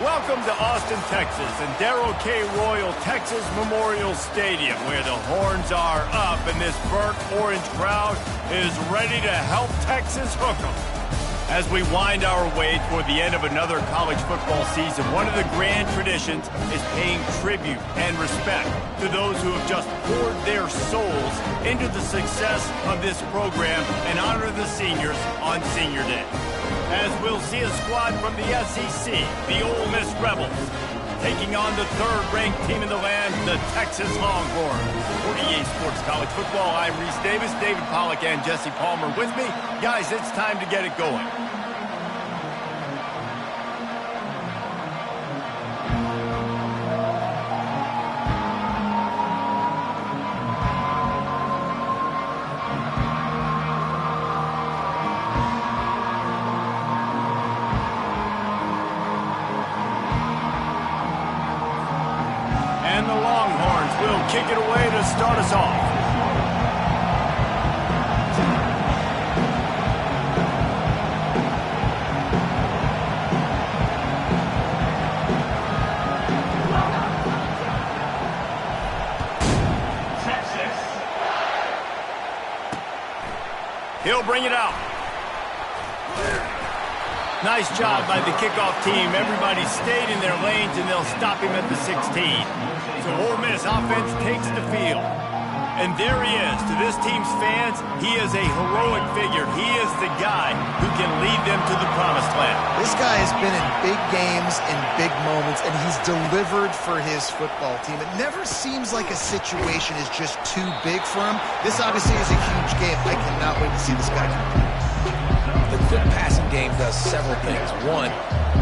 Welcome to Austin, Texas, and Darrell K. Royal Texas Memorial Stadium, where the horns are up and this burnt orange crowd is ready to help Texas hook 'em. As we wind our way toward the end of another college football season, one of the grand traditions is paying tribute and respect to those who have just poured their souls into the success of this program and honor the seniors on Senior Day. As we'll see a squad from the SEC, the Ole Miss Rebels, taking on the third-ranked team in the land, the Texas Longhorns. For EA Sports College Football, I'm Reese Davis, David Pollack, and Jesse Palmer with me. Guys, it's time to get it going. And the Longhorns will kick it away to start us off. Texas. He'll bring it out. Nice job by the kickoff team. Everybody stayed in their lanes, and they'll stop him at the 16. So Ole Miss offense takes the field. And there he is. To this team's fans, he is a heroic figure. He is the guy who can lead them to the promised land. This guy has been in big games, in big moments, and he's delivered for his football team. It never seems like a situation is just too big for him. This obviously is a huge game. I cannot wait to see this guy compete. The quick passing game does several things. One,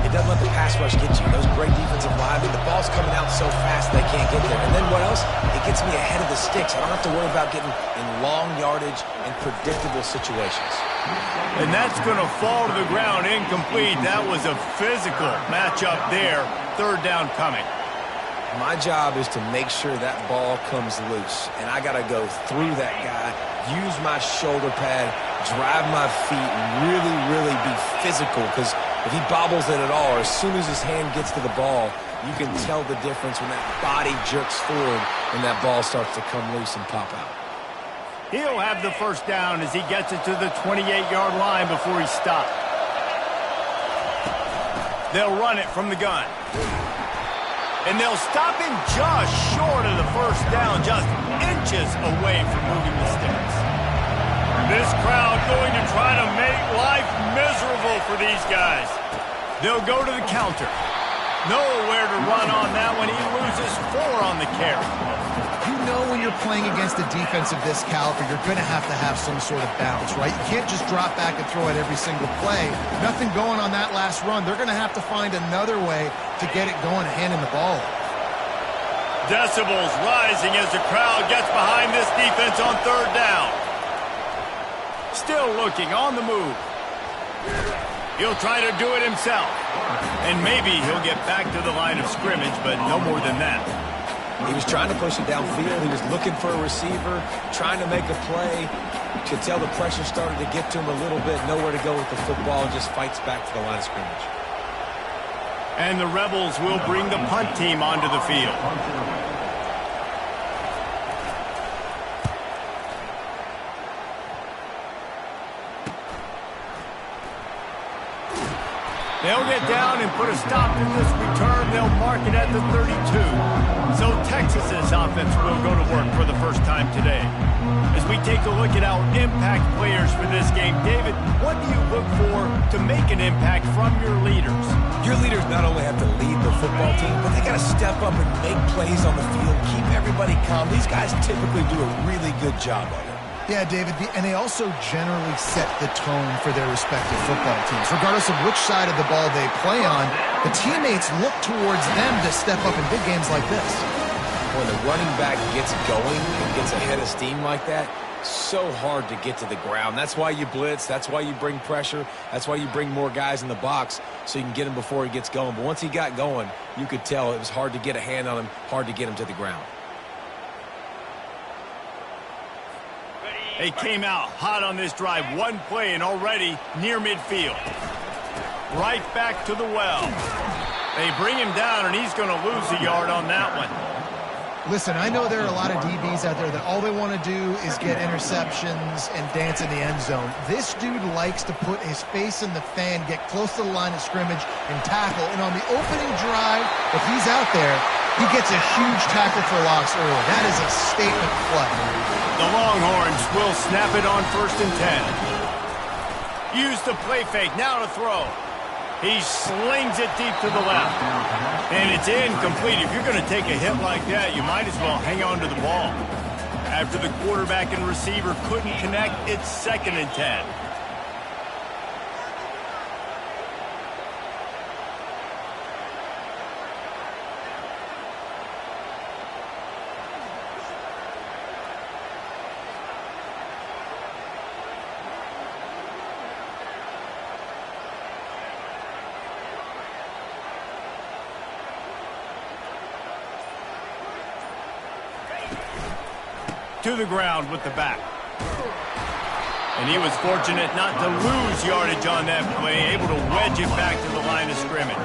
it doesn't let the pass rush get you. Those great defensive linemen, the ball's coming out so fast they can't get there. And then what else? It gets me ahead of the sticks. I don't have to worry about getting in long yardage and predictable situations. And that's going to fall to the ground incomplete. That was a physical matchup there. Third down coming. My job is to make sure that ball comes loose. And I got to go through that guy, use my shoulder pad, drive my feet, and really be physical. Because if he bobbles it at all, or as soon as his hand gets to the ball, you can tell the difference when that body jerks forward and that ball starts to come loose and pop out. He'll have the first down as he gets it to the 28-yard line before he stopped. They'll run it from the gun. And they'll stop him just short of the first down, just inches away from moving the sticks. This crowd going to try to make life miserable for these guys. They'll go to the counter. Nowhere to run on that one. He loses 4 on the carry. You know when you're playing against a defense of this caliber, you're going to have some sort of balance, right? You can't just drop back and throw it every single play. Nothing going on that last run. They're going to have to find another way to get it going, handing the ball. Decibels rising as the crowd gets behind this defense on third down. Still looking on the move. He'll try to do it himself. And maybe he'll get back to the line of scrimmage, but no more than that. He was trying to push it downfield. He was looking for a receiver, trying to make a play. You could tell the pressure started to get to him a little bit. Nowhere to go with the football, and just fights back to the line of scrimmage. And the Rebels will bring the punt team onto the field. They'll get down and put a stop to this return. They'll mark it at the 32. So Texas's offense will go to work for the first time today. As we take a look at our impact players for this game, David, what do you look for to make an impact from your leaders? Your leaders not only have to lead the football team, but they got to step up and make plays on the field, keep everybody calm. These guys typically do a really good job of it. Yeah, David, and they also generally set the tone for their respective football teams. Regardless of which side of the ball they play on, the teammates look towards them to step up in big games like this. When the running back gets going and gets ahead of steam like that, so hard to get to the ground. That's why you blitz. That's why you bring pressure. That's why you bring more guys in the box so you can get him before he gets going. But once he got going, you could tell it was hard to get a hand on him, hard to get him to the ground. They came out hot on this drive. One play and already near midfield. Right back to the well. They bring him down, and he's going to lose a yard on that one. Listen, I know there are a lot of DBs out there that all they want to do is get interceptions and dance in the end zone. This dude likes to put his face in the fan, get close to the line of scrimmage, and tackle. And on the opening drive, if he's out there, he gets a huge tackle for loss early. That is a statement play. The Longhorns will snap it on 1st and 10. Use the play fake, now to throw. He slings it deep to the left. And it's incomplete. If you're going to take a hit like that, you might as well hang on to the ball. After the quarterback and receiver couldn't connect, it's 2nd and 10. To the ground with the back. And he was fortunate not to lose yardage on that play, able to wedge it back to the line of scrimmage.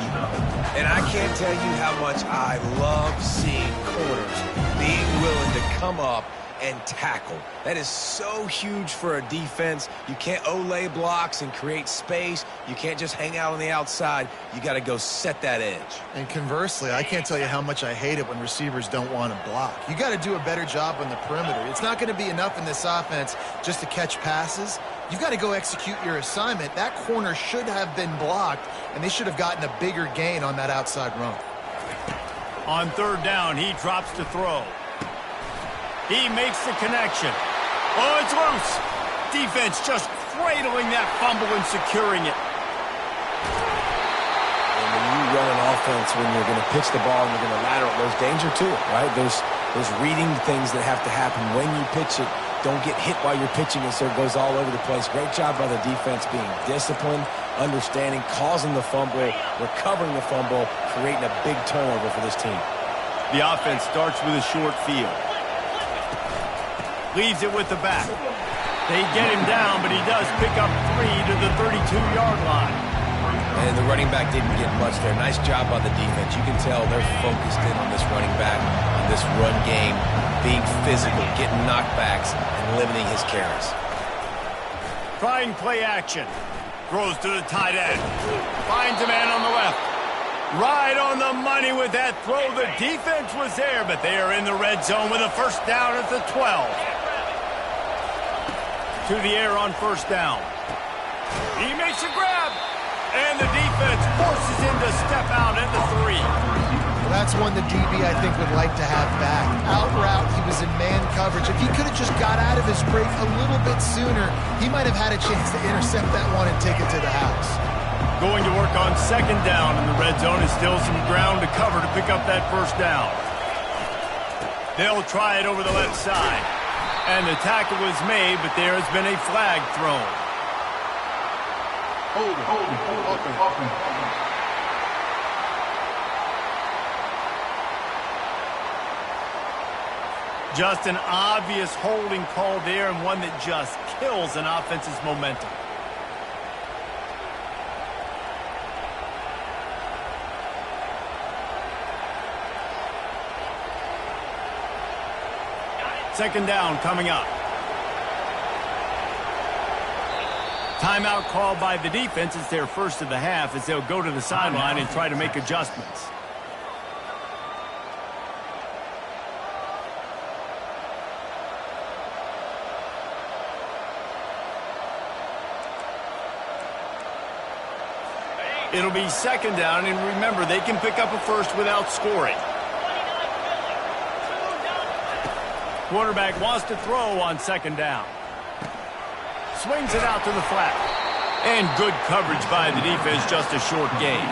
And I can't tell you how much I love seeing corners being willing to come up and tackle. That is so huge for a defense. You can't Ole blocks and create space. You can't just hang out on the outside. You got to go set that edge. And conversely, I can't tell you how much I hate it when receivers don't want to block. You got to do a better job on the perimeter. It's not going to be enough in this offense just to catch passes. You've got to go execute your assignment. That corner should have been blocked, and they should have gotten a bigger gain on that outside run. On 3rd down, he drops to throw. He makes the connection. Oh, it's loose. Defense just cradling that fumble and securing it. And when you run an offense, when you're going to pitch the ball and you're going to lateral, there's danger to it, right? There's reading things that have to happen when you pitch it. Don't get hit while you're pitching it so it goes all over the place. Great job by the defense being disciplined, understanding, causing the fumble, recovering the fumble, creating a big turnover for this team. The offense starts with a short field. Leaves it with the back. They get him down, but he does pick up 3 to the 32-yard line. And the running back didn't get much there. Nice job by the defense. You can tell they're focused in on this running back, on this run game, being physical, getting knockbacks, and limiting his carries. Trying play action. Throws to the tight end. Finds a man on the left. Right on the money with that throw. The defense was there, but they are in the red zone with a 1st down at the 12. To the air on 1st down. He makes a grab, and the defense forces him to step out at the 3. Well, that's one the DB, I think, would like to have back. Out route, he was in man coverage. If he could have just got out of his break a little bit sooner, he might have had a chance to intercept that one and take it to the house. Going to work on 2nd down in the red zone. Is still some ground to cover to pick up that 1st down. They'll try it over the left side. And the tackle was made, but there has been a flag thrown. Hold it. Just an obvious holding call there, and one that just kills an offense's momentum. Second down coming up. Timeout called by the defense. It's their 1st of the half as they'll go to the sideline and try to make adjustments. It'll be 2nd down, and remember, they can pick up a 1st without scoring. Quarterback wants to throw on 2nd down. Swings it out to the flat. And good coverage by the defense, just a short gain.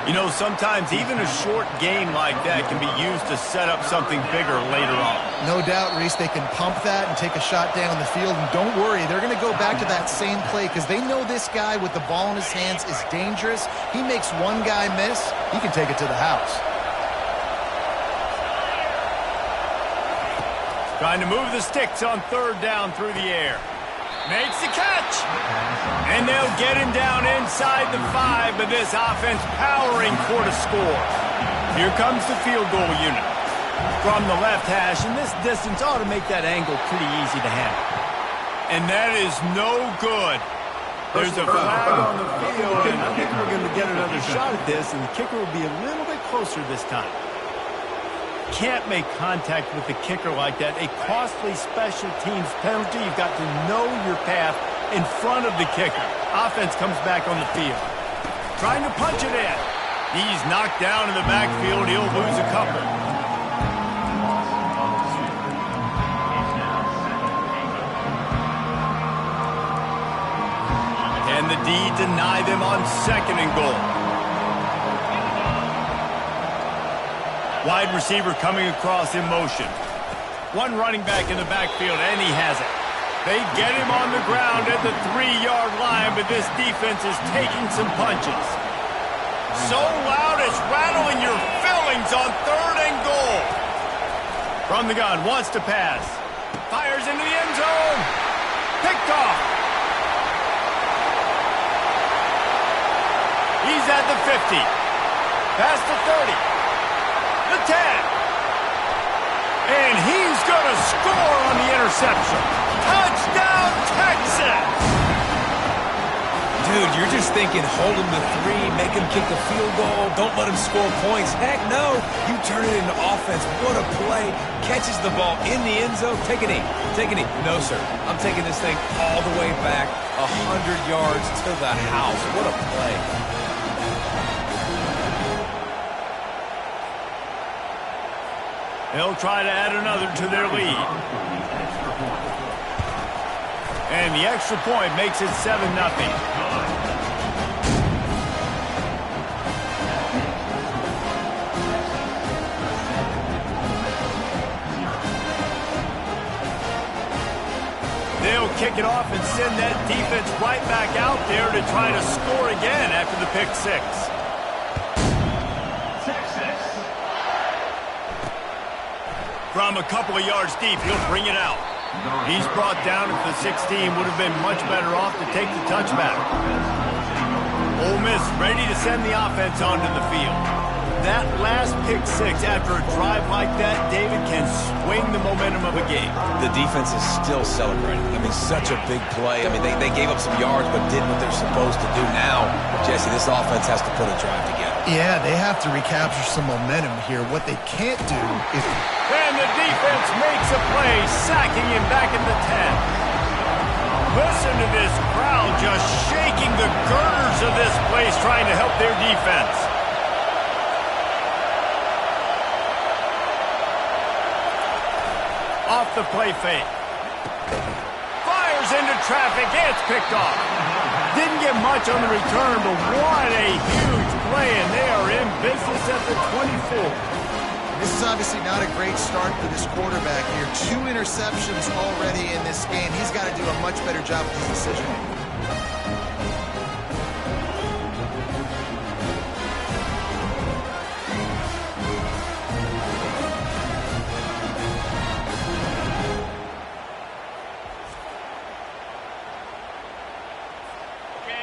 You know, sometimes even a short gain like that can be used to set up something bigger later on. No doubt, Reese, they can pump that and take a shot down the field. And don't worry, they're going to go back to that same play because they know this guy with the ball in his hands is dangerous. He makes one guy miss, he can take it to the house. Trying to move the sticks on 3rd down through the air. Makes the catch. And they'll get him down inside the 5, but this offense powering for the score. Here comes the field goal unit from the left hash, and this distance ought to make that angle pretty easy to handle. And that is no good. There's a flag on the field, and I think we're going to get another shot at this, and the kicker will be a little bit closer this time. Can't make contact with the kicker like that. A costly special teams penalty. You've got to know your path in front of the kicker. Offense comes back on the field. Trying to punch it in. He's knocked down in the backfield. He'll lose a couple. And the D deny them on 2nd and goal. Wide receiver coming across in motion. One running back in the backfield, and he has it. They get him on the ground at the 3-yard line, but this defense is taking some punches. So loud it's rattling your fillings on 3rd and goal. From the gun, wants to pass. Fires into the end zone. Picked off. He's at the 50. Past the 30. The 10. And he's going to score on the interception. Touchdown, Texas! Dude, you're just thinking, hold him to 3, make him kick the field goal, don't let him score points. Heck no, you turn it into offense. What a play. Catches the ball in the end zone. Take a knee. Take a knee. No, sir. I'm taking this thing all the way back 100 yards to the house. What a play. They'll try to add another to their lead. And the extra point makes it 7-0. They'll kick it off and send that defense right back out there to try to score again after the pick 6. From a couple of yards deep, he'll bring it out. He's brought down at the 16. Would have been much better off to take the touchback. Ole Miss ready to send the offense onto the field. That last pick 6 after a drive like that, David, can swing the momentum of a game. The defense is still celebrating. I mean, such a big play. I mean, they gave up some yards but did what they're supposed to do. Now, Jesse, this offense has to put a drive together. Yeah, they have to recapture some momentum here. What they can't do is... And the defense makes a play, sacking him back at the 10. Listen to this crowd just shaking the girders of this place, trying to help their defense. Off the play fake. Fires into traffic. It's picked off. Didn't get much on the return, but what a huge play, and they are in business at the 24. This is obviously not a great start for this quarterback here. 2 interceptions already in this game. He's got to do a much better job with his decision-making.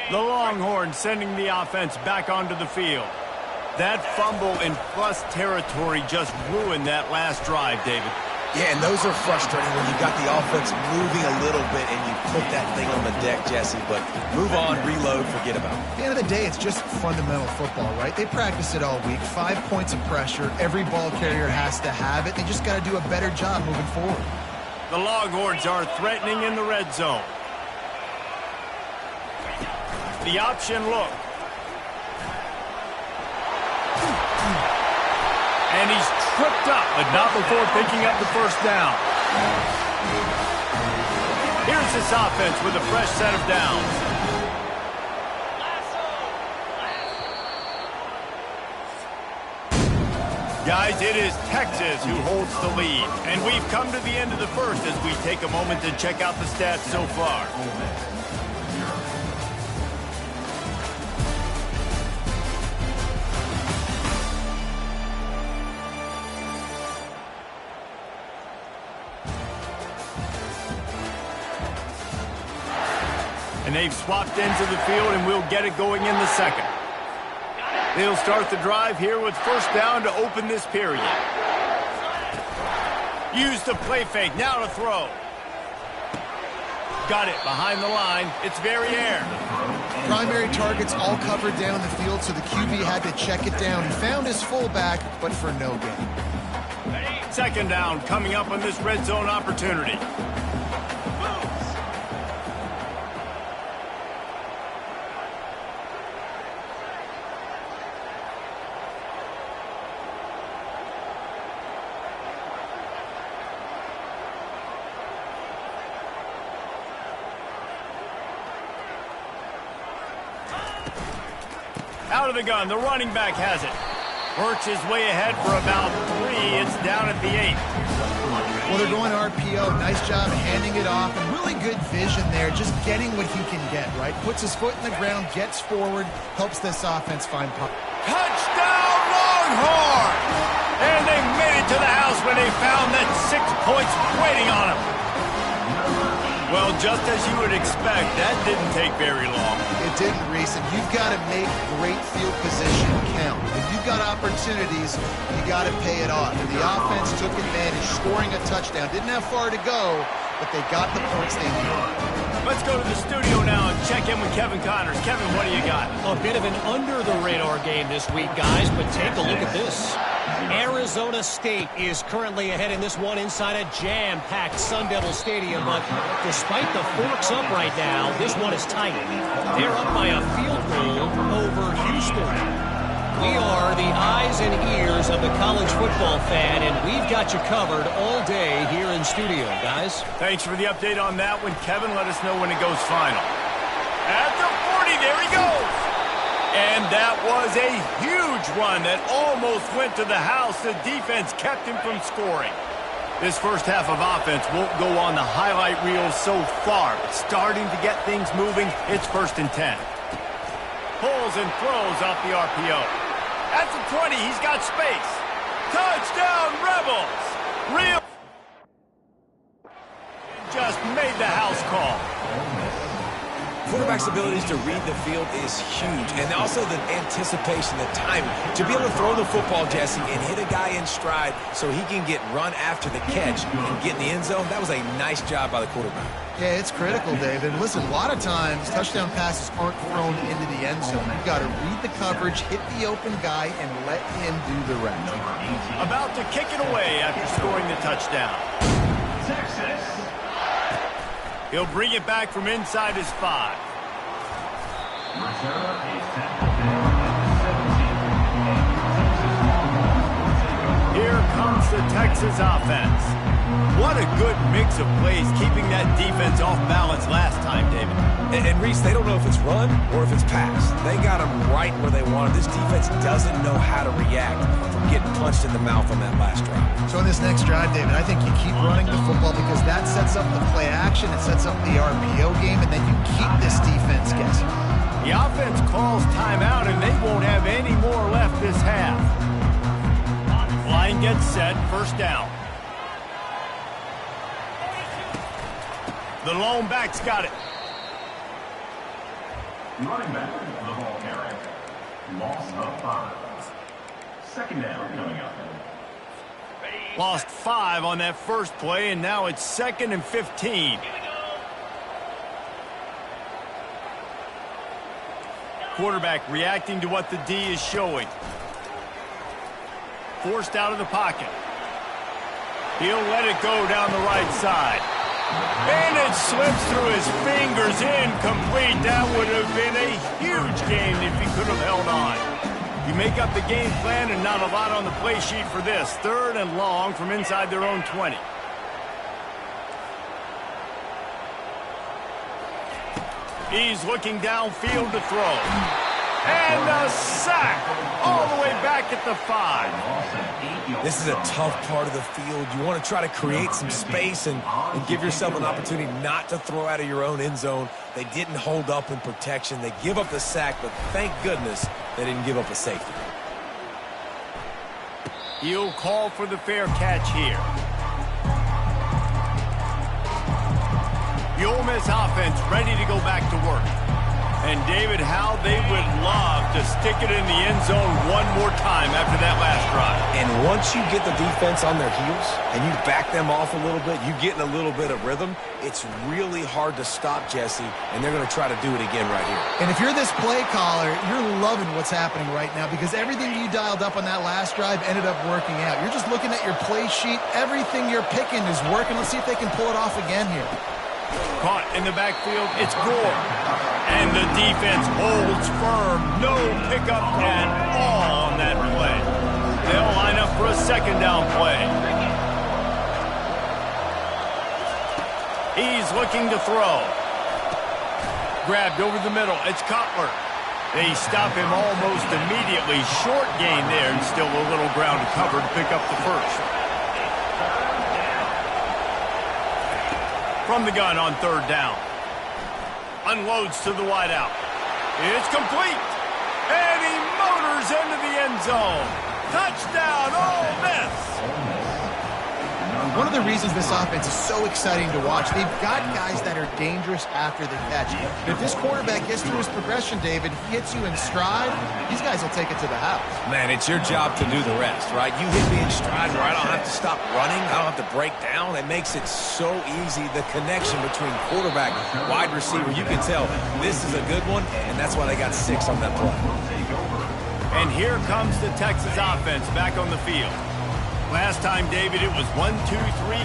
The Longhorns sending the offense back onto the field. That fumble in plus territory just ruined that last drive, David. Yeah, and those are frustrating when you got the offense moving a little bit and you put that thing on the deck, Jesse. But move on, reload, forget about it. At the end of the day, it's just fundamental football, right? They practice it all week. 5 points of pressure. Every ball carrier has to have it. They just got to do a better job moving forward. The Longhorns are threatening in the red zone. The option look. And he's tripped up, but not before picking up the first down. Here's this offense with a fresh set of downs. Guys, it is Texas who holds the lead. And we've come to the end of the first as we take a moment to check out the stats so far. And they've swapped ends of the field, and we'll get it going in the second. They'll start the drive here with first down to open this period. Use the play fake. Now to throw. Got it behind the line. It's Verrier. Primary targets all covered down the field, so the QB had to check it down. He found his fullback, but for no gain. Second down coming up on this red zone opportunity. Out of the gun, the running back has it. Works his way ahead for about 3. It's down at the 8. Well, they're going RPO. Nice job handing it off, and really good vision there, just getting what he can get, right? Puts his foot in the ground, gets forward, helps this offense find pop. Touchdown, Longhorn! And they made it to the house when they found that 6 points waiting on them. Well, just as you would expect, that didn't take very long. It didn't, Reese, and you've got to make great field position count. When you've got opportunities, you got to pay it off. And the offense took advantage, scoring a touchdown. Didn't have far to go, but they got the points they needed. Let's go to the studio now and check in with Kevin Connors. Kevin, what do you got? A bit of an under-the-radar game this week, guys, but take a look at this. Arizona State is currently ahead in this one inside a jam-packed Sun Devil Stadium, but despite the forks up right now, this one is tight. They're up by a field goal over Houston. We are the eyes and ears of the college football fan, and we've got you covered all day here in studio, guys. Thanks for the update on that one, Kevin. Let us know when it goes final. At the 40, there he goes. And that was a huge run that almost went to the house. The defense kept him from scoring. This first half of offense won't go on the highlight reel so far, but starting to get things moving. It's 1st and 10. Pulls and throws off the RPO. At the 20, he's got space. Touchdown, Rebels! Real just made the house call. Quarterback's abilities to read the field is huge, and also the anticipation, the timing. To be able to throw the football, Jesse, and hit a guy in stride so he can get run after the catch and get in the end zone, that was a nice job by the quarterback. Yeah, it's critical, David. Listen, a lot of times, touchdown passes aren't thrown into the end zone. You've got to read the coverage, hit the open guy, and let him do the rest. About to kick it away after scoring the touchdown. Texas. He'll bring it back from inside his 5. Here comes the Texas offense. What a good mix of plays, keeping that defense off balance last time, David. And Reese, they don't know if it's run or if it's pass. They got them right where they want them. This defense doesn't know how to react from getting punched in the mouth on that last drive. So in this next drive, David, I think you keep running the football because that sets up the play action, it sets up the RPO game, and then you keep this defense guessing. The offense calls timeout, and they won't have any more left this half. Line gets set, first down. The lone back's got it. Running back, the ball carrier. Loss of 5. Second down coming up. Lost 5 on that first play, and now it's 2nd and 15. Quarterback reacting to what the D is showing. Forced out of the pocket. He'll let it go down the right side. And it slips through his fingers, incomplete. That would have been a huge gain if he could have held on. You make up the game plan and not a lot on the play sheet for this. 3rd and long from inside their own 20. He's looking downfield to throw. And a sack all the way back at the 5. This is a tough part of the field. You want to try to create some space and give yourself an opportunity not to throw out of your own end zone. They didn't hold up in protection. They give up the sack, but thank goodness they didn't give up a safety. He'll call for the fair catch here. The Ole Miss offense ready to go back to work. And, David, how they would love to stick it in the end zone one more time after that last drive. And once you get the defense on their heels and you back them off a little bit, you get in a little bit of rhythm, it's really hard to stop, Jesse, and they're going to try to do it again right here. And if you're this play caller, you're loving what's happening right now because everything you dialed up on that last drive ended up working out. You're just looking at your play sheet. Everything you're picking is working. Let's see if they can pull it off again here. Caught in the backfield, it's Gore. And the defense holds firm. No pickup at all on that play. They'll line up for a second down play. He's looking to throw. Grabbed over the middle. It's Cutler. They stop him almost immediately. Short gain there and still a little ground to cover to pick up the first. From the gun on third down. Unloads to the wideout. It's complete. And he motors into the end zone. Touchdown, Ole Miss. One of the reasons this offense is so exciting to watch, they've got guys that are dangerous after the catch. But if this quarterback gets through his progression, David, he hits you in stride, these guys will take it to the house. Man, it's your job to do the rest, right? You hit me in stride where I don't have to stop running. I don't have to break down. It makes it so easy. The connection between quarterback, wide receiver, you can tell this is a good one, and that's why they got 6 on that play. And here comes the Texas offense back on the field. Last time, David, it was 1-2-3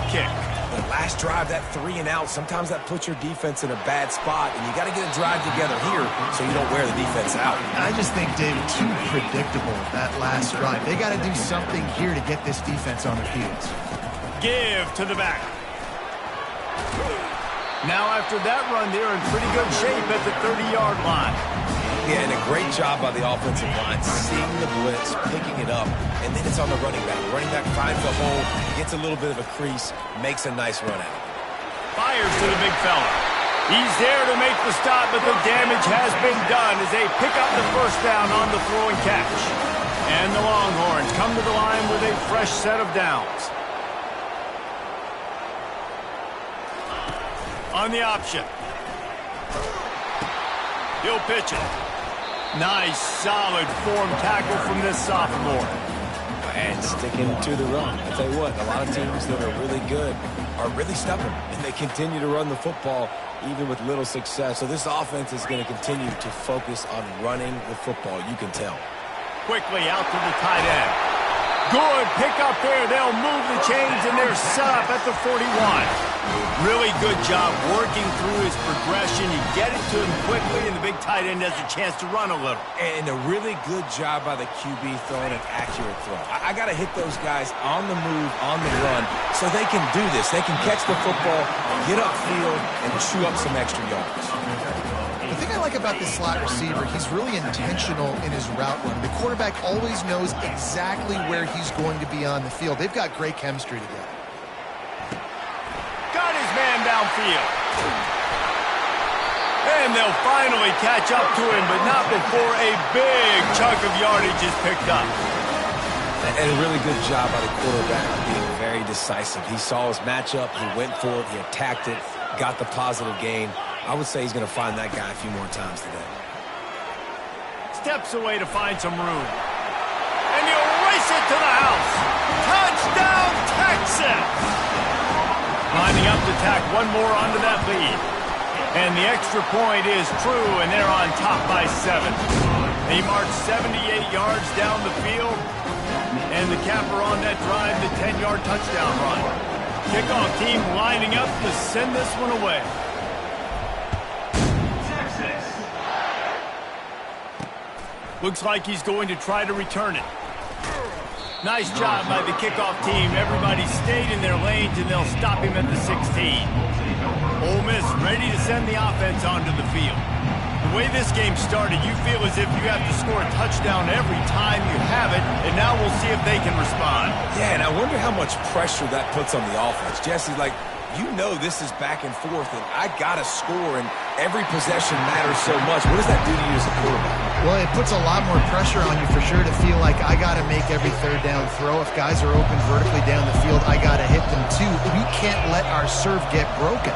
kick. The last drive, that 3 and out, sometimes that puts your defense in a bad spot, and you got to get a drive together here so you don't wear the defense out. I just think, David, too predictable that last drive. They got to do something here to get this defense on their heels. Give to the back. Now after that run, they're in pretty good shape at the 30-yard line. Yeah, and a great job by the offensive line, seeing the blitz, picking it up, and then it's on the running back. Running back finds a hole, gets a little bit of a crease, makes a nice run at it. Fires to the big fella. He's there to make the stop, but the damage has been done as they pick up the first down on the throw and catch. And the Longhorns come to the line with a fresh set of downs. On the option. He'll pitch it. Nice, solid form tackle from this sophomore. And sticking to the run. I'll tell you what, a lot of teams that are really good are really stubborn, and they continue to run the football even with little success. So this offense is going to continue to focus on running the football. You can tell. Quickly out to the tight end. Good pick up there. They'll move the chains, and they're set up at the 41. Really good job working through his progression. You get it to him quickly, and the big tight end has a chance to run a little. And a really good job by the QB throwing an accurate throw. I got to hit those guys on the move, on the run, so they can do this. They can catch the football, get upfield, and chew up some extra yards. The thing I like about this slot receiver, he's really intentional in his route run. The quarterback always knows exactly where he's going to be on the field. They've got great chemistry together. Got his man downfield. And they'll finally catch up to him, but not before a big chunk of yardage is picked up. And a really good job by the quarterback being very decisive. He saw his matchup, he went for it, he attacked it, got the positive gain. I would say he's going to find that guy a few more times today. Steps away to find some room. And he'll race it to the house. Touchdown, Texas! Lining up to tack one more onto that lead. And the extra point is true, and they're on top by 7. They march 78 yards down the field. And the capper on that drive, the 10-yard touchdown run. Kickoff team lining up to send this one away. Looks like he's going to try to return it. Nice job by the kickoff team. Everybody stayed in their lanes, and they'll stop him at the 16. Ole Miss ready to send the offense onto the field. The way this game started, you feel as if you have to score a touchdown every time you have it, and now we'll see if they can respond. Yeah, and I wonder how much pressure that puts on the offense. Jesse, like, you know this is back and forth, and I got to score, and every possession matters so much. What does that do to you as a quarterback? Well, it puts a lot more pressure on you for sure to feel like I got to make every third down throw. If guys are open vertically down the field, I got to hit them too. We can't let our serve get broken.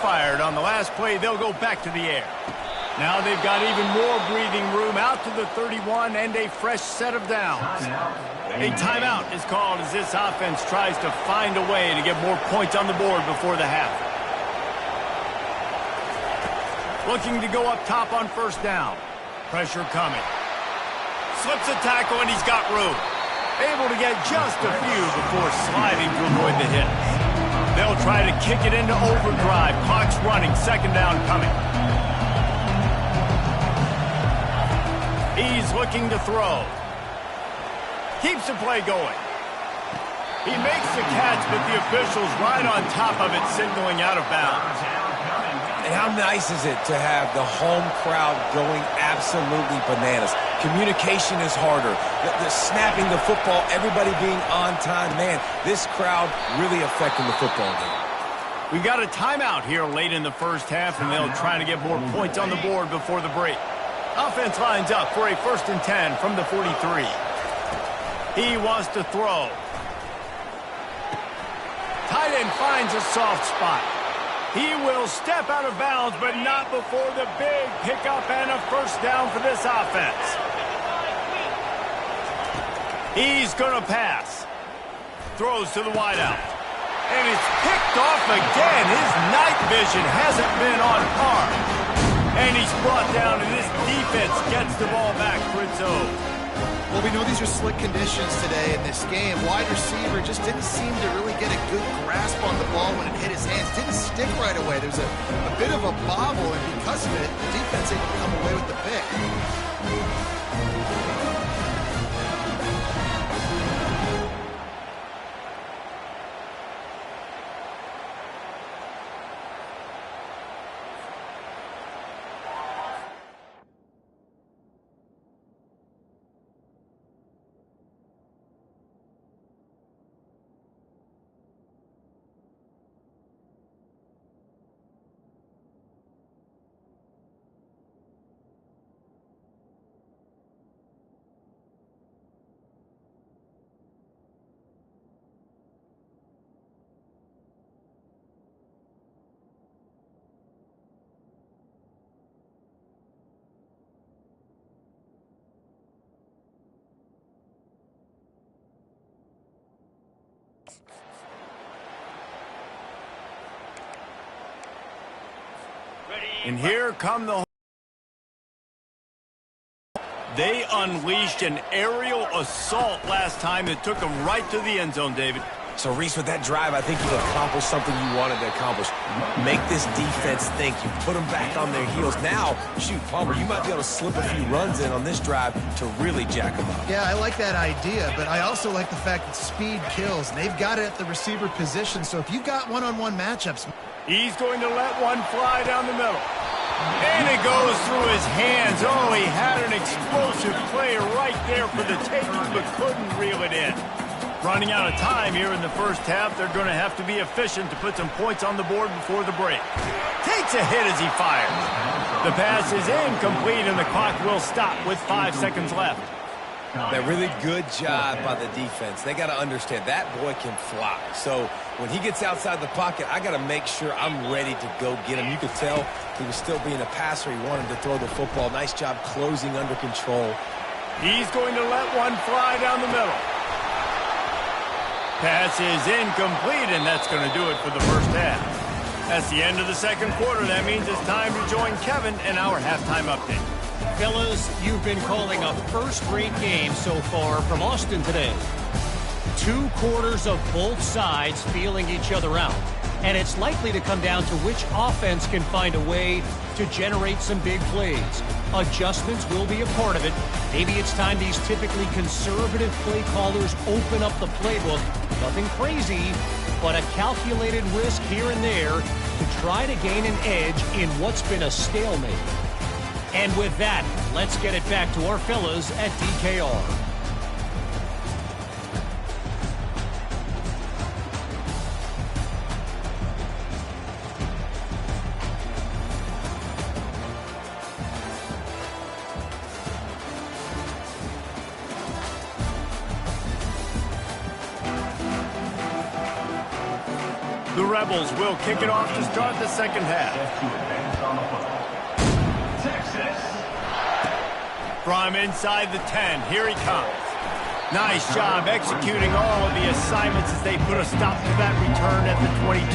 fired. On the last play, they'll go back to the air. Now they've got even more breathing room out to the 31 and a fresh set of downs. A timeout is called as this offense tries to find a way to get more points on the board before the half. Looking to go up top on first down. Pressure coming. Slips a tackle and he's got room. Able to get just a few before sliding to avoid the hit. They'll try to kick it into overdrive. Clock's running. Second down coming. He's looking to throw. Keeps the play going. He makes the catch, but the official's right on top of it, signaling out of bounds. And how nice is it to have the home crowd going absolutely bananas? Communication is harder. The snapping the football, everybody being on time. Man, this crowd really affecting the football game. We've got a timeout here late in the first half, and they'll try to get more points on the board before the break. Offense lines up for a 1st and 10 from the 43. He wants to throw. Tight end finds a soft spot. He will step out of bounds, but not before the big pickup and a first down for this offense. He's going to pass. Throws to the wideout. And it's picked off again. His night vision hasn't been on par. And he's brought down, and this defense gets the ball back for its own. Well, we know these are slick conditions today in this game. Wide receiver just didn't seem to really get a good grasp on the ball when it hit his hands. Didn't stick right away. There's a bit of a bobble, and because of it, the defense able to come away with the pick. And here come the... They unleashed an aerial assault last time that took them right to the end zone, David. So, Reese, with that drive, I think you've accomplished something you wanted to accomplish. Make this defense think. You put them back on their heels. Now, shoot, Palmer, you might be able to slip a few runs in on this drive to really jack them up. Yeah, I like that idea, but I also like the fact that speed kills, and they've got it at the receiver position. So if you've got one-on-one matchups... He's going to let one fly down the middle. And it goes through his hands. Oh, he had an explosive play right there for the taking, but couldn't reel it in. Running out of time here in the first half. They're going to have to be efficient to put some points on the board before the break. Takes a hit as he fires. The pass is incomplete, and the clock will stop with 5 seconds left. That really good job by the defense. They got to understand that boy can fly. So when he gets outside the pocket, I got to make sure I'm ready to go get him. You could tell he was still being a passer. He wanted to throw the football. Nice job closing under control. He's going to let one fly down the middle. Pass is incomplete, and that's going to do it for the first half. That's the end of the second quarter. That means it's time to join Kevin in our halftime update. Fellas, you've been calling a first-rate game so far from Austin today. 2 quarters of both sides feeling each other out. And it's likely to come down to which offense can find a way to generate some big plays. Adjustments will be a part of it. Maybe it's time these typically conservative play callers open up the playbook. Nothing crazy, but a calculated risk here and there to try to gain an edge in what's been a stalemate. And with that, let's get it back to our fellas at DKR. The The Rebels will kick it off to start the second half. To advance on the football. Texas. From inside the 10, here he comes. Nice job executing all of the assignments as they put a stop to that return at the 22.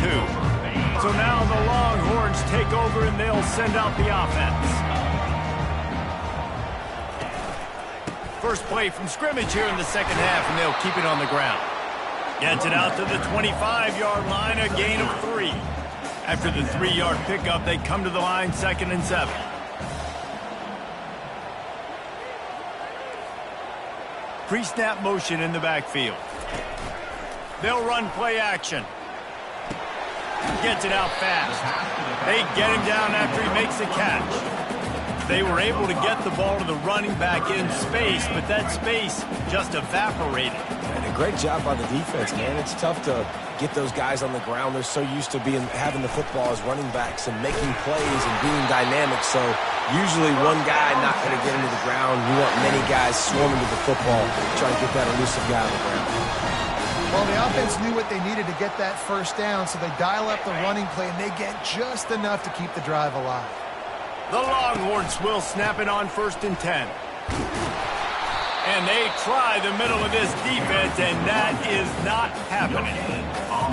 So now the Longhorns take over and they'll send out the offense. First play from scrimmage here in the second half, and they'll keep it on the ground. Gets it out to the 25-yard line, a gain of 3. After the 3-yard pickup, they come to the line 2nd and 7. Pre-snap motion in the backfield. They'll run play action. Gets it out fast. They get him down after he makes the catch. They were able to get the ball to the running back in space, but that space just evaporated. And a great job by the defense, man. It's tough to get those guys on the ground. They're so used to having the football as running backs and making plays and being dynamic. So usually one guy not going to get into the ground. You want many guys swarming to the football, trying to get that elusive guy on the ground. Well, the offense knew what they needed to get that first down, so they dial up the running play, and they get just enough to keep the drive alive. The Longhorns will snap it on 1st and 10. And they try the middle of this defense, and that is not happening.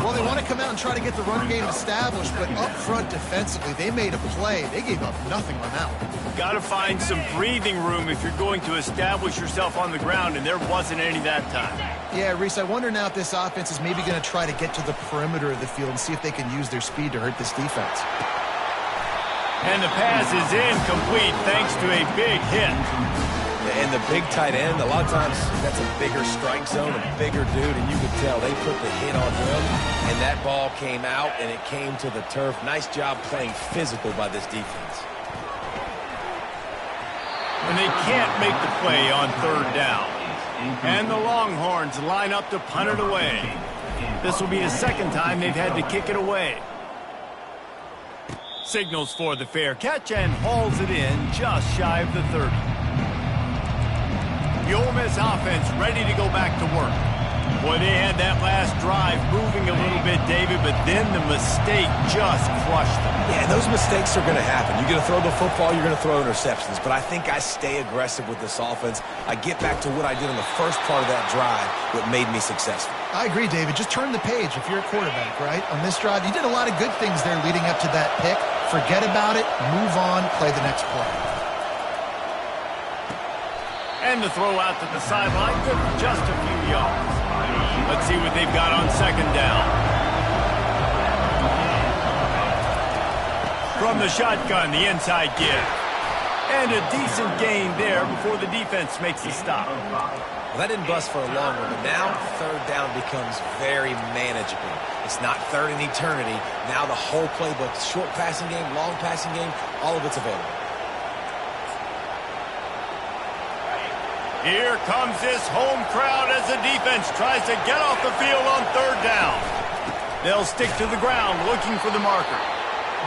Well, they want to come out and try to get the run game established, but up front defensively, they made a play. They gave up nothing on that one. Got to find some breathing room if you're going to establish yourself on the ground, and there wasn't any that time. Yeah, Reese, I wonder now if this offense is maybe going to try to get to the perimeter of the field and see if they can use their speed to hurt this defense. And the pass is incomplete thanks to a big hit. And the big tight end, a lot of times that's a bigger strike zone, a bigger dude, and you could tell they put the hit on him, and that ball came out, and it came to the turf. Nice job playing physical by this defense. And they can't make the play on 3rd down. And the Longhorns line up to punt it away. This will be the second time they've had to kick it away. Signals for the fair catch and hauls it in just shy of the 30. The Ole Miss offense ready to go back to work. Boy, they had that last drive moving a little bit, David, but then the mistake just crushed them. Yeah, those mistakes are going to happen. You're going to throw the football, you're going to throw interceptions, but I think I stay aggressive with this offense. I get back to what I did in the first part of that drive, what made me successful. I agree, David. Just turn the page if you're a quarterback, right? On this drive, you did a lot of good things there leading up to that pick. Forget about it, move on, play the next play. And the throw out to the sideline, good for just a few yards. Let's see what they've got on 2nd down. From the shotgun, the inside give. And a decent gain there before the defense makes the stop. Well, that didn't bust for a long one, but now 3rd down becomes very manageable. It's not 3rd in eternity. Now the whole playbook, short passing game, long passing game, all of it's available. Here comes this home crowd as the defense tries to get off the field on 3rd down. They'll stick to the ground looking for the marker.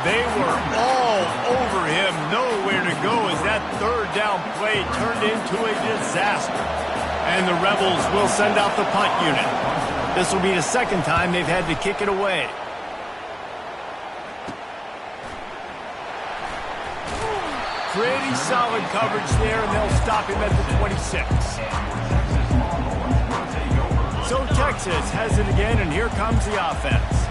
They were all over him, nowhere to go as that 3rd down play turned into a disaster. And the Rebels will send out the punt unit. This will be the second time they've had to kick it away. Pretty solid coverage there, and they'll stop him at the 26. So Texas has it again, and here comes the offense.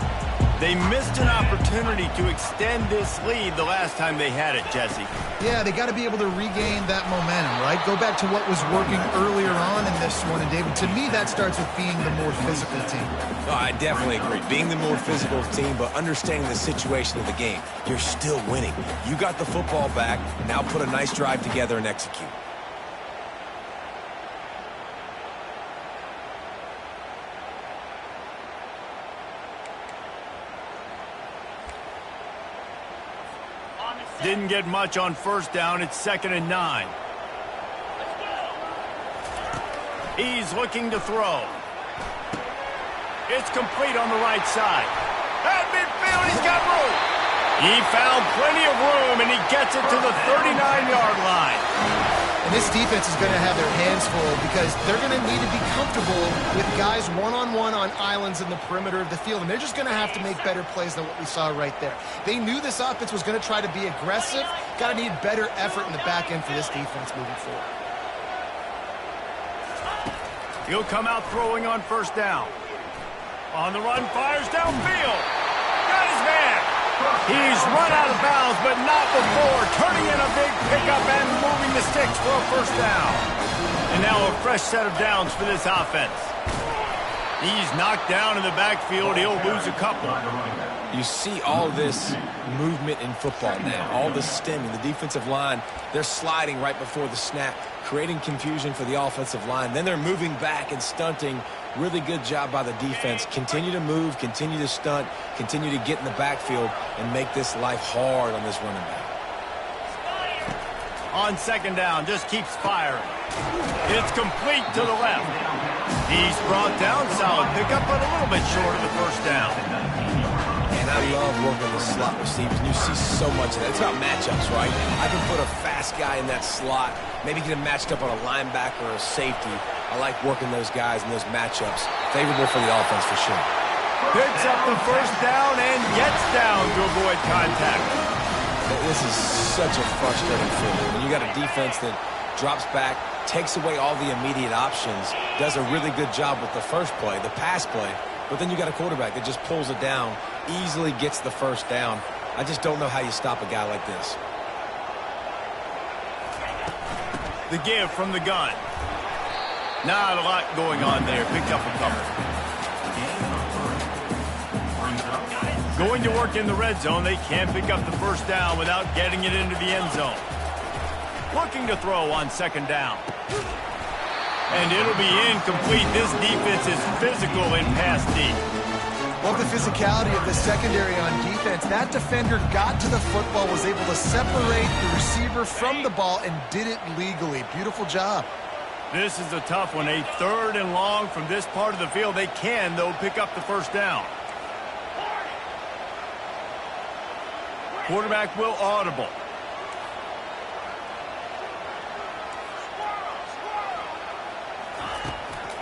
They missed an opportunity to extend this lead the last time they had it, Jesse. Yeah, they got to be able to regain that momentum, right? Go back to what was working earlier on in this one. And, David, to me, that starts with being the more physical team. Oh, I definitely agree. Being the more physical team, but understanding the situation of the game. You're still winning. You got the football back. Now put a nice drive together and execute. Didn't get much on 1st down. It's 2nd and 9. He's looking to throw. It's complete on the right side. At midfield, he's got room. He found plenty of room, and he gets it to the 39-yard line. And this defense is going to have their hands full because they're going to need to be comfortable with guys one-on-one on islands in the perimeter of the field. And they're just going to have to make better plays than what we saw right there. They knew this offense was going to try to be aggressive. Got to need better effort in the back end for this defense moving forward. He'll come out throwing on first down. On the run, fires downfield. Got his man. He's run out of bounds, but not before turning in a big pickup and moving the sticks for a first down. And now a fresh set of downs for this offense. He's knocked down in the backfield. He'll lose a couple. You see all this movement in football now, all the stemming. The defensive line, they're sliding right before the snap, creating confusion for the offensive line. Then they're moving back and stunting. Really good job by the defense. Continue to move, continue to stunt, continue to get in the backfield and make this life hard on this running back. On second down, just keeps firing. It's complete to the left. He's brought down, solid pickup, but a little bit short of the first down. And I love working the slot receivers. And you see so much of that. It's about matchups, right? I can put a fast guy in that slot, maybe get him matched up on a linebacker or a safety. I like working those guys in those matchups. Favorable for the offense for sure. Picks up the first down and gets down to avoid contact. This is such a frustrating feeling. When you got a defense that drops back, takes away all the immediate options, does a really good job with the first play, the pass play, but then you got a quarterback that just pulls it down, easily gets the first down. I just don't know how you stop a guy like this. The give from the gun. Not a lot going on there. Picked up a couple. Going to work in the red zone. They can't pick up the first down without getting it into the end zone. Looking to throw on second down. And it'll be incomplete. This defense is physical in pass deep. Love the physicality of the secondary on defense. That defender got to the football, was able to separate the receiver from the ball, and did it legally. Beautiful job. This is a tough one. A third and long from this part of the field. They can, though, pick up the first down. Quarterback will audible.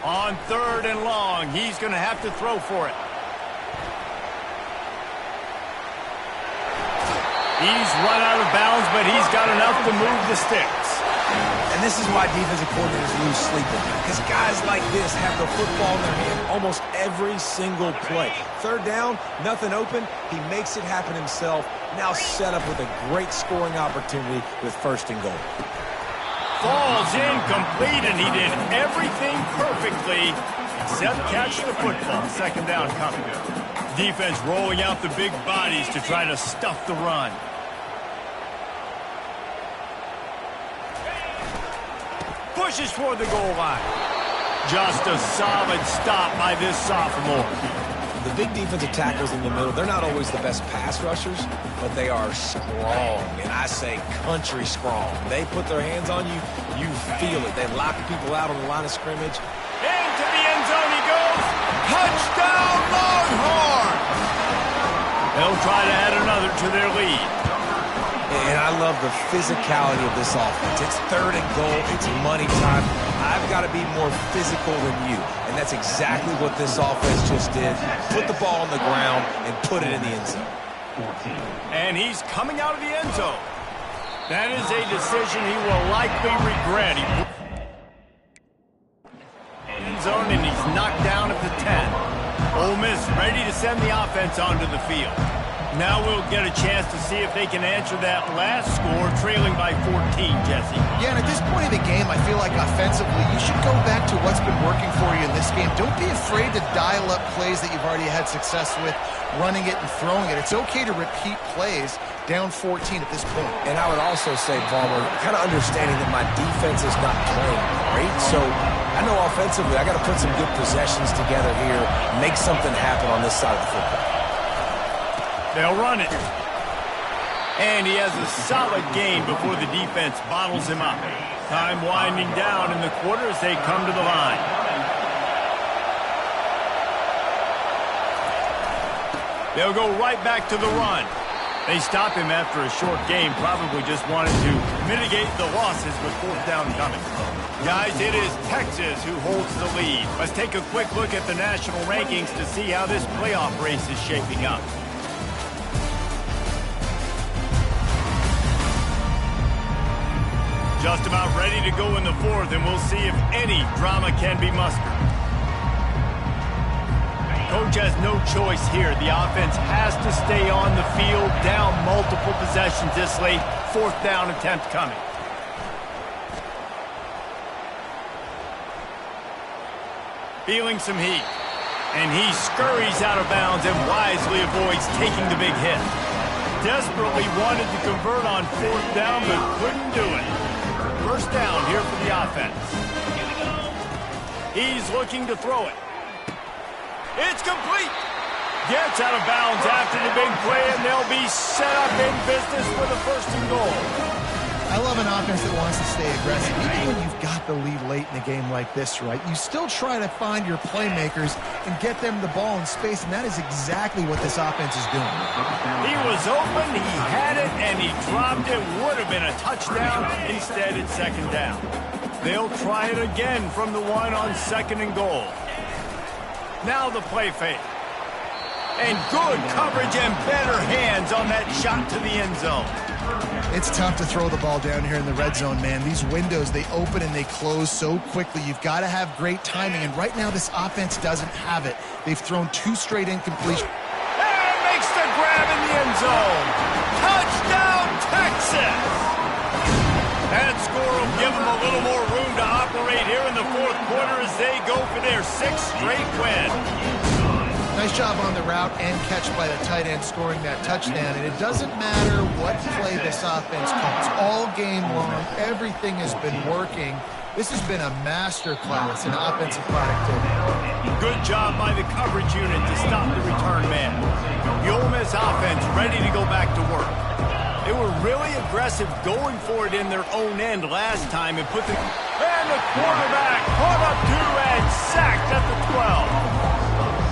On third and long, he's going to have to throw for it. He's run out of bounds, but he's got enough to move the sticks. And this is why defensive coordinators lose sleep at night, because guys like this have the football in their hand almost every single play. Third down, nothing open. He makes it happen himself. Now set up with a great scoring opportunity with first and goal. Falls incomplete, and he did everything perfectly except catch the football. Second down coming. Defense rolling out the big bodies to try to stuff the run. Pushes for the goal line. Just a solid stop by this sophomore. The big defensive tackles in the middle, they're not always the best pass rushers, but they are strong, and I say country strong. They put their hands on you, you feel it. They lock people out on the line of scrimmage. Into the end zone he goes. Touchdown, Longhorns! They'll try to add another to their lead. And I love the physicality of this offense. It's third and goal. It's money time. I've got to be more physical than you. And that's exactly what this offense just did. Put the ball on the ground and put it in the end zone. And he's coming out of the end zone. That is a decision he will likely regret. End zone, and he's knocked down at the 10. Ole Miss ready to send the offense onto the field. Now we'll get a chance to see if they can answer that last score, trailing by 14, Jesse. Yeah, and at this point of the game, I feel like offensively, you should go back to what's been working for you in this game. Don't be afraid to dial up plays that you've already had success with, running it and throwing it. It's okay to repeat plays down 14 at this point. And I would also say, Palmer, kind of understanding that my defense is not playing great, so I know offensively I got to put some good possessions together here, make something happen on this side of the football. They'll run it. And he has a solid gain before the defense bottles him up. Time winding down in the quarter as they come to the line. They'll go right back to the run. They stop him after a short game, probably just wanted to mitigate the losses with fourth down coming. Guys, it is Texas who holds the lead. Let's take a quick look at the national rankings to see how this playoff race is shaping up. Just about ready to go in the fourth, and we'll see if any drama can be mustered. Coach has no choice here. The offense has to stay on the field, down multiple possessions this late. Fourth down attempt coming. Feeling some heat. And he scurries out of bounds and wisely avoids taking the big hit. Desperately wanted to convert on fourth down, but couldn't do it. First down here for the offense. He's looking to throw it. It's complete. Gets out of bounds after the big play, and they'll be set up in business for the first and goal. I love an offense that wants to stay aggressive. Even when you've got the lead late in a game like this, right, you still try to find your playmakers and get them the ball in space, and that is exactly what this offense is doing. He was open, he had it, and he dropped it. Would have been a touchdown. Instead, it's second down. They'll try it again from the one on second and goal. Now the play fake. And good coverage and better hands on that shot to the end zone. It's tough to throw the ball down here in the red zone, man. These windows, they open and they close so quickly. You've got to have great timing, and right now this offense doesn't have it. They've thrown 2 straight incompletions. And makes the grab in the end zone. Touchdown, Texas! That score will give them a little more room to operate here in the fourth quarter as they go for their 6th straight win. Nice job on the route and catch by the tight end scoring that touchdown. And it doesn't matter what play this offense calls. All game long, everything has been working. This has been a masterclass in offensive productivity. Good job by the coverage unit to stop the return man. The Ole Miss offense ready to go back to work. They were really aggressive going for it in their own end last time and put the... And the quarterback caught up to and sacked at the 12.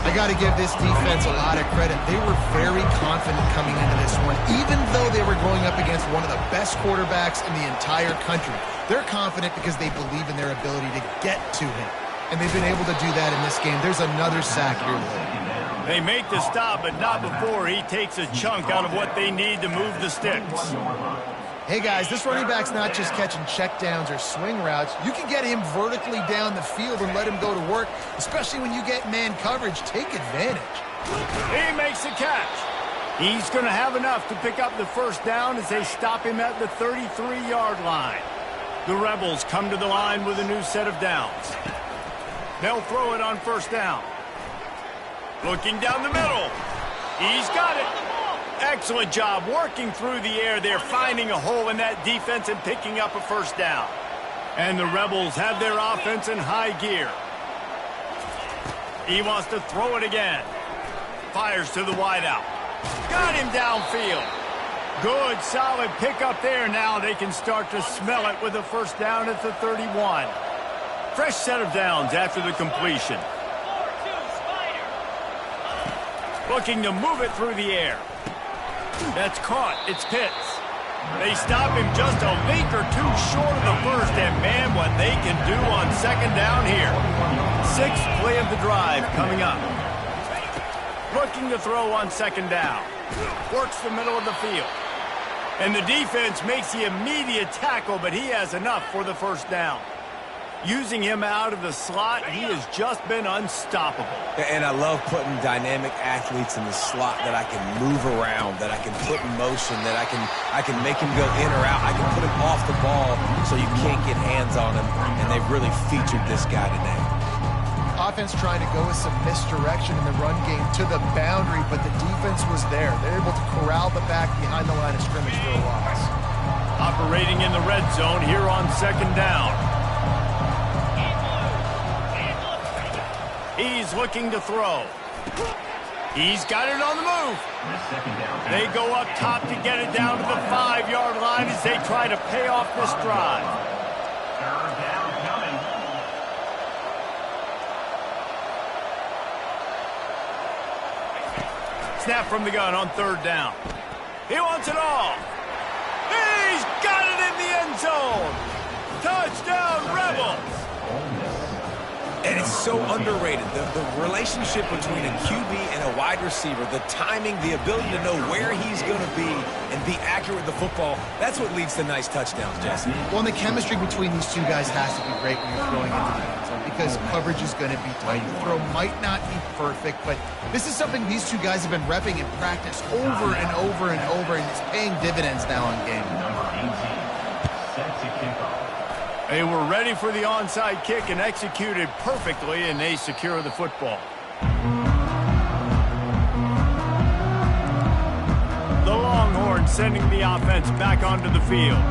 I got to give this defense a lot of credit. They were very confident coming into this one, even though they were going up against one of the best quarterbacks in the entire country. They're confident because they believe in their ability to get to him, and they've been able to do that in this game. There's another sack here today. They make the stop, but not before he takes a chunk out of what they need to move the sticks. Hey, guys, this running back's not just catching checkdowns or swing routes. You can get him vertically down the field and let him go to work, especially when you get man coverage. Take advantage. He makes the catch. He's going to have enough to pick up the first down as they stop him at the 33-yard line. The Rebels come to the line with a new set of downs. They'll throw it on first down. Looking down the middle. He's got it. Excellent job working through the air there, finding a hole in that defense and picking up a first down. And the Rebels have their offense in high gear. He wants to throw it again. Fires to the wideout. Got him downfield. Good, solid pickup there. Now they can start to smell it with a first down at the 31. Fresh set of downs after the completion. Looking to move it through the air. That's caught. It's Pitts. They stop him just a link or two short of the first, and man, what they can do on second down here. 6th play of the drive coming up. Looking to throw on second down. Works the middle of the field. And the defense makes the immediate tackle, but he has enough for the first down. Using him out of the slot, he has just been unstoppable. And I love putting dynamic athletes in the slot that I can move around, that I can put in motion, that I can make him go in or out. I can put him off the ball so you can't get hands on him, and they've really featured this guy today. Offense trying to go with some misdirection in the run game to the boundary, but the defense was there. They're able to corral the back behind the line of scrimmage for a loss. Operating in the red zone here on second down. He's looking to throw. He's got it on the move. They go up top to get it down to the 5-yard line as they try to pay off this drive. Third down coming. Snap from the gun on third down. He wants it all. He's got it in the end zone. Touchdown, Rebels. And it's so underrated. The relationship between a QB and a wide receiver, the timing, the ability to know where he's going to be and be accurate with the football, that's what leads to nice touchdowns, Jesse. Well, and the chemistry between these two guys has to be great when you're throwing into the end zone because coverage is going to be tight. The throw might not be perfect, but this is something these two guys have been repping in practice over and over and over, and it's paying dividends now in game. Number 18, set to kick off. They were ready for the onside kick and executed perfectly, and they secure the football. The Longhorns sending the offense back onto the field.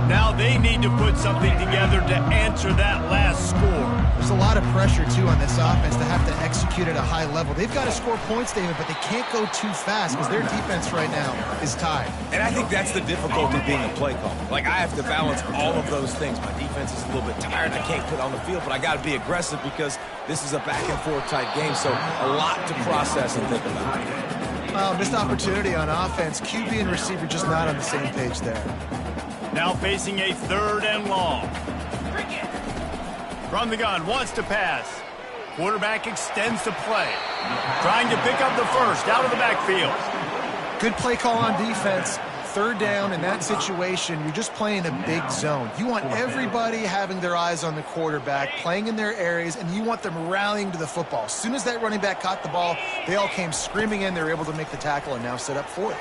Now they need to put something together to answer that last score. There's a lot of pressure, too, on this offense to have to execute at a high level. They've got to score points, David, but they can't go too fast because their defense right now is tied. And I think that's the difficulty being a play caller. Like, I have to balance all of those things. My defense is a little bit tired. I can't put on the field, but I got to be aggressive because this is a back-and-forth type game, so a lot to process and think about. Missed opportunity on offense. QB and receiver just not on the same page there. Now facing a 3rd and long. From the gun, wants to pass. Quarterback extends the play. Trying to pick up the first out of the backfield. Good play call on defense. 3rd down in that situation, you're just playing a big zone. You want everybody having their eyes on the quarterback, playing in their areas, and you want them rallying to the football. As soon as that running back caught the ball, they all came screaming in. They were able to make the tackle and now set up 4th.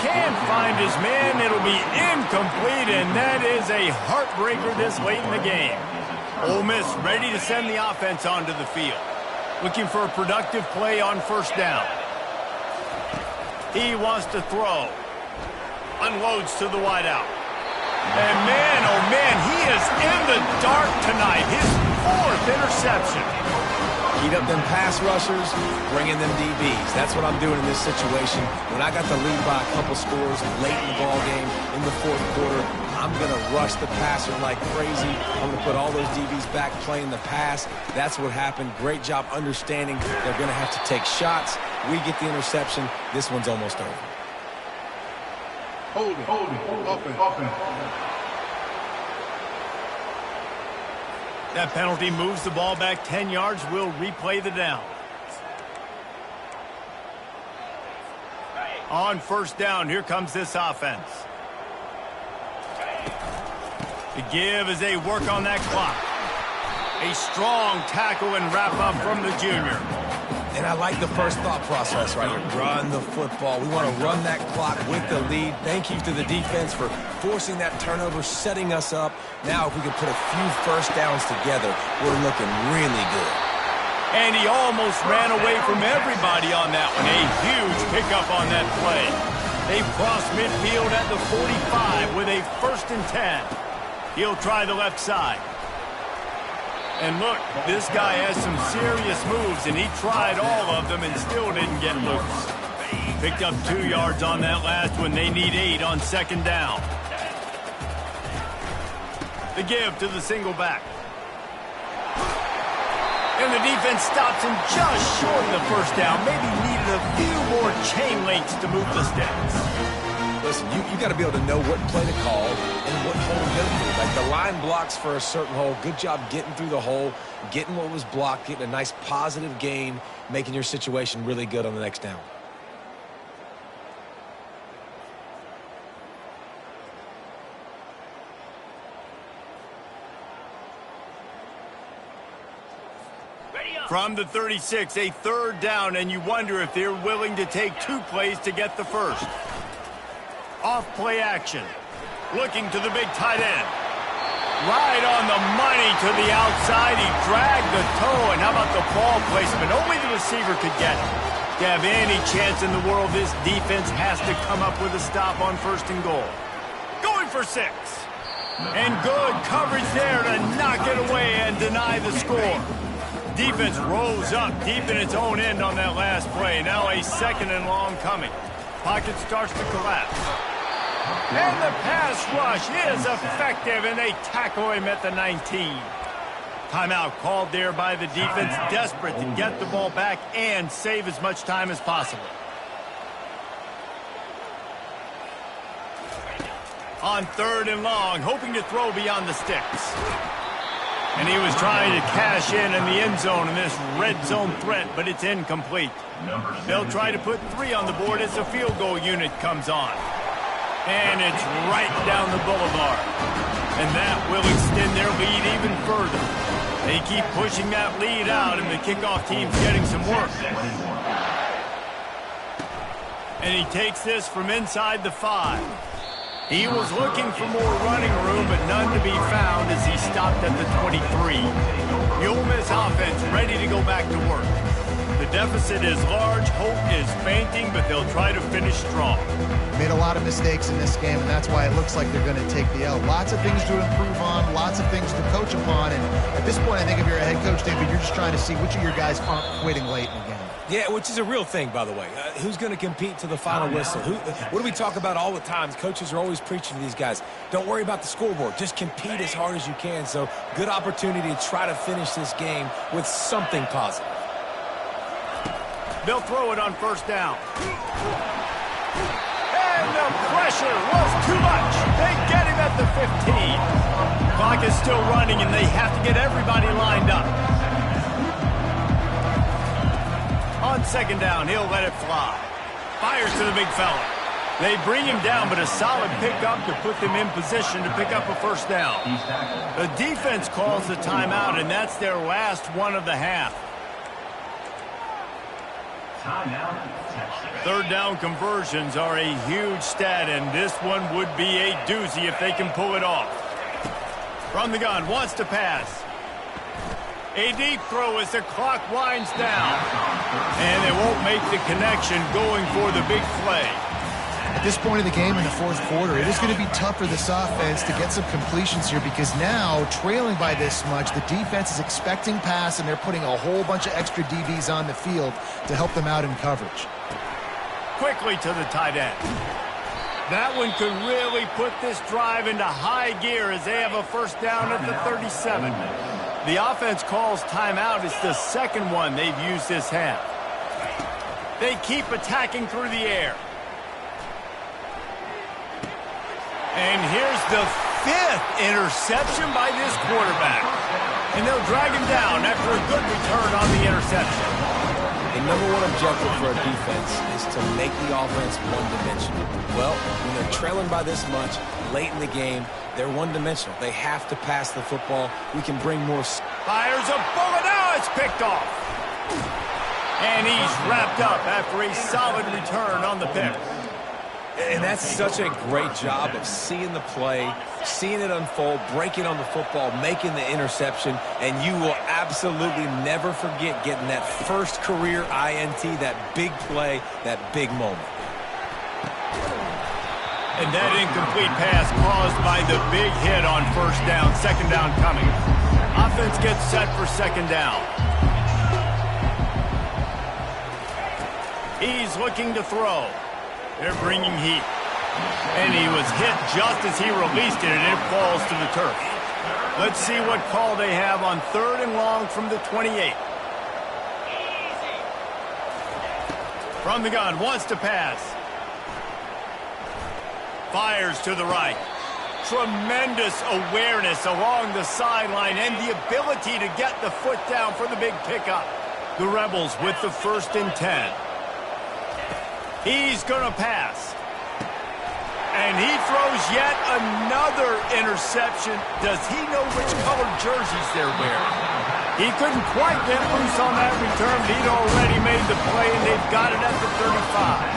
Can't find his man. It'll be incomplete, and that is a heartbreaker this late in the game. Ole Miss ready to send the offense onto the field. Looking for a productive play on 1st down. He wants to throw. Unloads to the wideout. And man, oh man, he is in the dark tonight. His 4th interception. Heat up them pass rushers, bring in them DBs. That's what I'm doing in this situation. When I got the lead by a couple scores late in the ball game in the 4th quarter, I'm going to rush the passer like crazy. I'm going to put all those DBs back playing the pass. That's what happened. Great job understanding they're going to have to take shots. We get the interception. This one's almost over. Hold it, open. That penalty moves the ball back 10 yards. We'll replay the down. On 1st down, here comes this offense. The give as they work on that clock. A strong tackle and wrap up from the junior. And I like the first thought process right here. Run the football. We want to run that clock with the lead. Thank you to the defense for forcing that turnover, setting us up. Now, if we can put a few 1st downs together, we're looking really good. And he almost ran away from everybody on that one. A huge pickup on that play. They've crossed midfield at the 45 with a 1st and 10. He'll try the left side. And look, this guy has some serious moves, and he tried all of them and still didn't get loose. Picked up 2 yards on that last one. They need 8 on 2nd down. The give to the single back. And the defense stops him just short of the 1st down. Maybe needed a few more chain links to move the sticks. Listen, you got to be able to know what play to call and what hole to go through. Like the line blocks for a certain hole. Good job getting through the hole, getting what was blocked, getting a nice positive gain, making your situation really good on the next down. From the 36, a 3rd down, and you wonder if they're willing to take 2 plays to get the first. Off play action. Looking to the big tight end. Right on the money to the outside. He dragged the toe, and how about the ball placement? Only the receiver could get it. To have any chance in the world, this defense has to come up with a stop on 1st and goal. Going for 6. And good coverage there to knock it away and deny the score. Defense rose up deep in its own end on that last play. Now a 2nd and long coming. Pocket starts to collapse. And the pass rush is effective, and they tackle him at the 19. Timeout called there by the defense, desperate to get the ball back and save as much time as possible. On 3rd and long, hoping to throw beyond the sticks. And he was trying to cash in the end zone in this red zone threat, but it's incomplete. They'll try to put 3 on the board as the field goal unit comes on. And it's right down the boulevard. And that will extend their lead even further. They keep pushing that lead out, and the kickoff team's getting some work. And he takes this from inside the 5. He was looking for more running room, but none to be found as he stopped at the 23. The Ole Miss offense ready to go back to work. The deficit is large, hope is fainting, but they'll try to finish strong. Made a lot of mistakes in this game, and that's why it looks like they're going to take the L. Lots of things to improve on, lots of things to coach upon, and at this point, I think if you're a head coach, David, you're just trying to see which of your guys aren't quitting late in the game. Yeah, which is a real thing, by the way. Who's going to compete to the final whistle? What do we talk about all the time? Coaches are always preaching to these guys. Don't worry about the scoreboard. Just compete as hard as you can. So, good opportunity to try to finish this game with something positive. They'll throw it on 1st down. And the pressure was too much. They get him at the 15. Clock is still running, and they have to get everybody lined up. On 2nd down, he'll let it fly. Fires to the big fella. They bring him down, but a solid pickup to put them in position to pick up a 1st down. The defense calls the timeout, and that's their last one of the half. 3rd down conversions are a huge stat, and this one would be a doozy if they can pull it off. From the gun, wants to pass. A deep throw as the clock winds down. And they won't make the connection going for the big play. At this point in the game in the 4th quarter, it is going to be tough for this offense to get some completions here because now, trailing by this much, the defense is expecting pass, and they're putting a whole bunch of extra DBs on the field to help them out in coverage. Quickly to the tight end. That one could really put this drive into high gear as they have a 1st down at the 37. The offense calls timeout. It's the 2nd one they've used this half. They keep attacking through the air. And here's the 5th interception by this quarterback. And they'll drag him down after a good return on the interception. The #1 objective for a defense is to make the offense one-dimensional. Well, when they're trailing by this much late in the game, they're one-dimensional. They have to pass the football. We can bring more. Fires a bullet. Now it's picked off. And he's wrapped up after a solid return on the pick. And that's such a great job of seeing the play, seeing it unfold, breaking on the football, making the interception, and you will absolutely never forget getting that first career INT, that big play, that big moment. And that incomplete pass caused by the big hit on 1st down, 2nd down coming. Offense gets set for 2nd down. He's looking to throw. They're bringing heat. And he was hit just as he released it, and it falls to the turf. Let's see what call they have on 3rd and long from the 28. From the gun, wants to pass. Fires to the right. Tremendous awareness along the sideline and the ability to get the foot down for the big pickup. The Rebels with the 1st and 10. He's going to pass. And he throws yet another interception. Does he know which colored jerseys they're wearing? He couldn't quite get loose on that return, but he'd already made the play, and they've got it at the 35.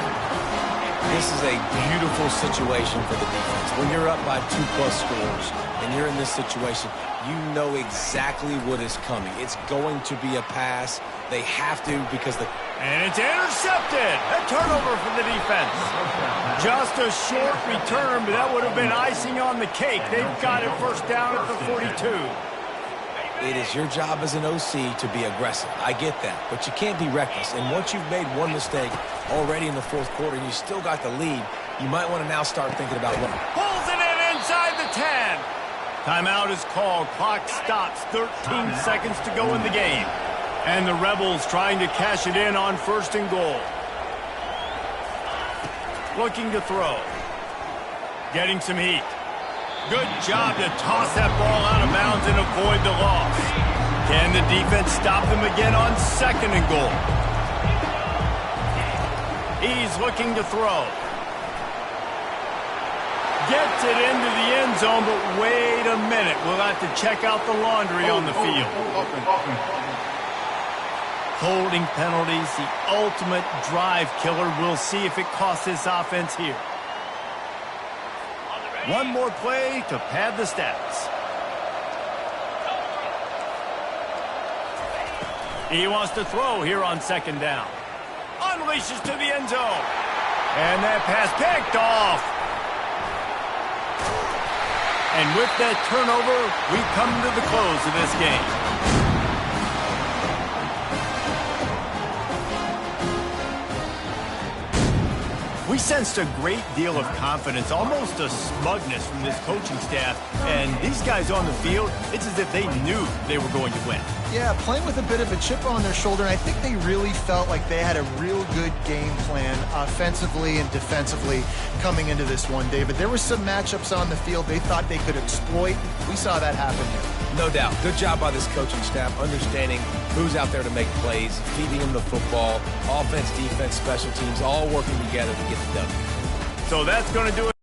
This is a beautiful situation for the defense. When you're up by 2+ scores and you're in this situation, you know exactly what is coming. It's going to be a pass. They have to because the... And it's intercepted. A turnover for the defense. Just a short return, but that would have been icing on the cake. They've got it 1st down at the 42. It is your job as an OC to be aggressive. I get that, but you can't be reckless. And once you've made one mistake already in the 4th quarter and you still got the lead, you might want to now start thinking about what... Pulls it in inside the 10. Timeout is called. Clock stops. 13 seconds to go in the game. And the Rebels trying to cash it in on 1st and goal. Looking to throw. Getting some heat. Good job to toss that ball out of bounds and avoid the loss. Can the defense stop them again on 2nd and goal? He's looking to throw. Gets it into the end zone, but wait a minute. We'll have to check out the laundry on the field. Holding penalties, the ultimate drive killer. We'll see if it costs this offense here. One more play to pad the stats. He wants to throw here on 2nd down. Unleashes to the end zone. And that pass picked off. And with that turnover, we come to the close of this game. We sensed a great deal of confidence, almost a smugness from this coaching staff. And these guys on the field, it's as if they knew they were going to win. Yeah, playing with a bit of a chip on their shoulder. And I think they really felt like they had a real good game plan offensively and defensively coming into this one, David. There were some matchups on the field they thought they could exploit. We saw that happen here. No doubt. Good job by this coaching staff, understanding who's out there to make plays, feeding them the football, offense, defense, special teams, all working together to get the W. So that's going to do it.